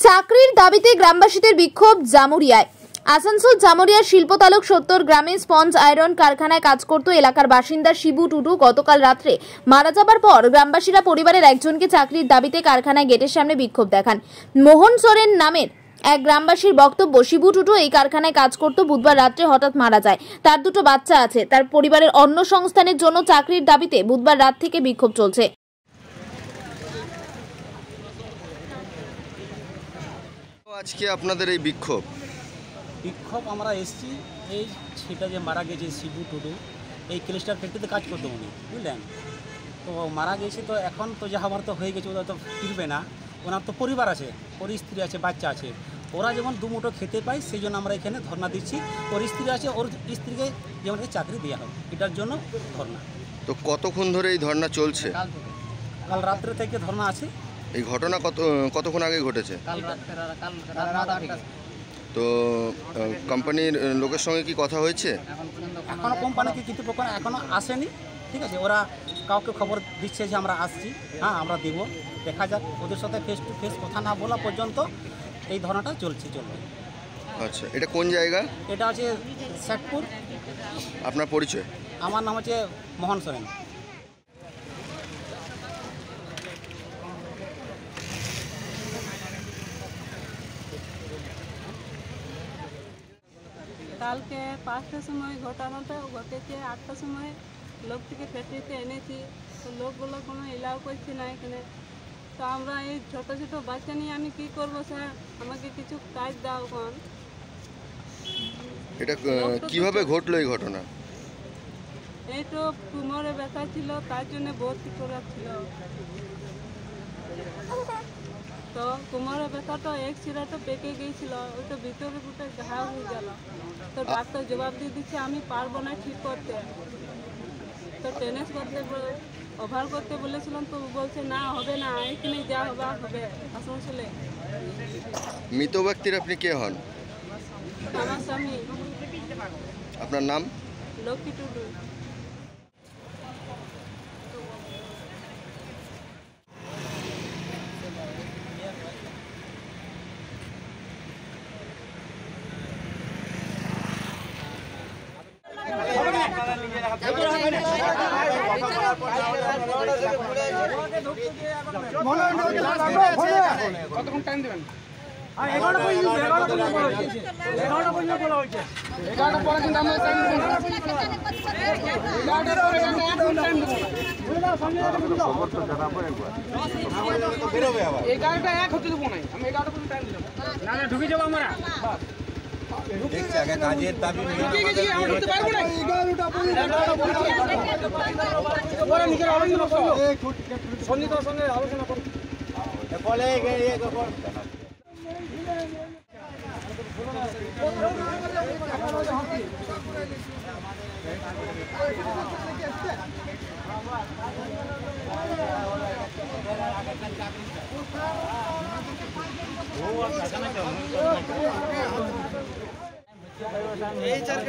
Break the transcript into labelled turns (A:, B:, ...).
A: চাকরির দাবিতে গ্রামবাসীদের বিক্ষোভ জামুরিয়ায়। আসানসোল জামুরিয়ার শিল্পতালুক 70 গ্রামে স্পঞ্জ আয়রন কারখানায় কাজ করত এলাকার বাসিন্দা শিবু টুডু গতকাল রাত্রে মারা যাবার পর গ্রামবাসীরা পরিবারের একজনকে চাকরির দাবিতে কারখানায় গেটের সামনে বিক্ষোভ দেখান। মোহন সোরেন নামের এক গ্রামবাসীর বক্তব্য, শিবু টুডু এই কারখানায় কাজ করত, বুধবার রাত্রে হঠাৎ মারা যায়। তার দুটো বাচ্চা আছে। তার পরিবারের অন্য সংস্থানের জন্য চাকরির দাবিতে বুধবার রাত থেকে বিক্ষোভ চলছে।
B: আজকে আপনাদের এই বিক্ষোভ
C: আমরা এসেছি এই সেটা যে মারা গেছে শিবু টুডু, এই ক্লিস্টার ফ্যাক্টরিতে কাজ করতো উনি, বুঝলেন তো মারা গেছে। তো এখন তো যা হবার তো হয়ে গেছে, ওরা তো ফিরবে না। ওনার তো পরিবার আছে, ওর স্ত্রী আছে, বাচ্চা আছে। ওরা যেমন দুমুঠো খেতে পায় সেই জন্য আমরা এখানে ধর্ণা দিচ্ছি। ওর স্ত্রী আছে, ওর স্ত্রীকে যেমন চাকরি দেওয়া হবে, এটার জন্য ধর্ণা।
B: তো কতক্ষণ ধরে এই ধর্ণা চলছে?
C: কাল রাত্রে থেকে ধর্ণা আছে।
B: এই ঘটনা কতক্ষণ আগে ঘটেছে? তো কোম্পানির লোকের সঙ্গে কি কথা হয়েছে?
C: এখনো কোম্পানিকে কর্তৃপক্ষ এখনো আসেনি, ঠিক আছে। ওরা কাউকে খবর দিচ্ছে যে আমরা আসছি, হ্যাঁ আমরা দেবো, দেখা যাক। ওদের সাথে ফেস টু ফেস কথা না বলা পর্যন্ত এই ধরনাটা চলবে।
B: আচ্ছা, এটা কোন জায়গা?
C: এটা হচ্ছে শেখপুর।
B: আপনার পরিচয়?
C: আমার নাম হচ্ছে মোহন সোরেন।
D: কালকে 5টার সময় ঘটনাটা ঘটেছে। 8টার সময় লোকটিকে ফ্যাক্টরিতে এনেছি, তো লোকগুলো কোনো এলাও করছে না এখানে। তো আমরা এই ছোটো ছোটো বাচ্চা নিয়ে আমি কী করবো স্যার, আমাকে কিছু কাজ দাও কোন।
B: এটা কিভাবে ঘটলো এই ঘটনা?
D: এই তো কোমরে ব্যথা ছিল, তার জন্য ভর্তি করা ছিল। তো কোমরে ব্যথাটা এক শিরাটা পেকে গিয়েছিল, ওইটা ভিতরে দুটো ঘা হয়ে গেল। তো ডাক্তার জবাব দিয়ে দিচ্ছে আমি পারবো না ঠিক করতে। তো টেনিস করতে ওভার করতে বলেছিলাম, তো বলছে না হবে না, এখানে যা হবে আসানসোলে।
B: মৃত ব্যক্তির আপনি কে হন?
D: আমার স্বামী।
B: আপনার নাম?
D: লক্ষ্মী টুডু।
E: কতক্ষণ টাইম দেবেন? 11টা পর্যন্ত বলা হয়েছে। 11টা পর্যন্ত বলা হয়েছে। 11টা পরে কিন্তু আমরা টাইম দেব না। 11টা পরে কিন্তু একদম টাইম দেব না। খবর তো জানাবো একবার। বেরোবে আবার। 11টা এক হতে দেব না। আমি 11টা পর্যন্ত টাইম দেব। না না ঢুকে যাব আমরা। বাস। দেখছি আগে কাজের দাবি নিয়ে আমরা ঢুকতে পারবো না। 11টা পর্যন্ত ওরা নিজের আলোচনা করো। সন্নিধানের সঙ্গে আলোচনা করো। বলে এই কখন এই চার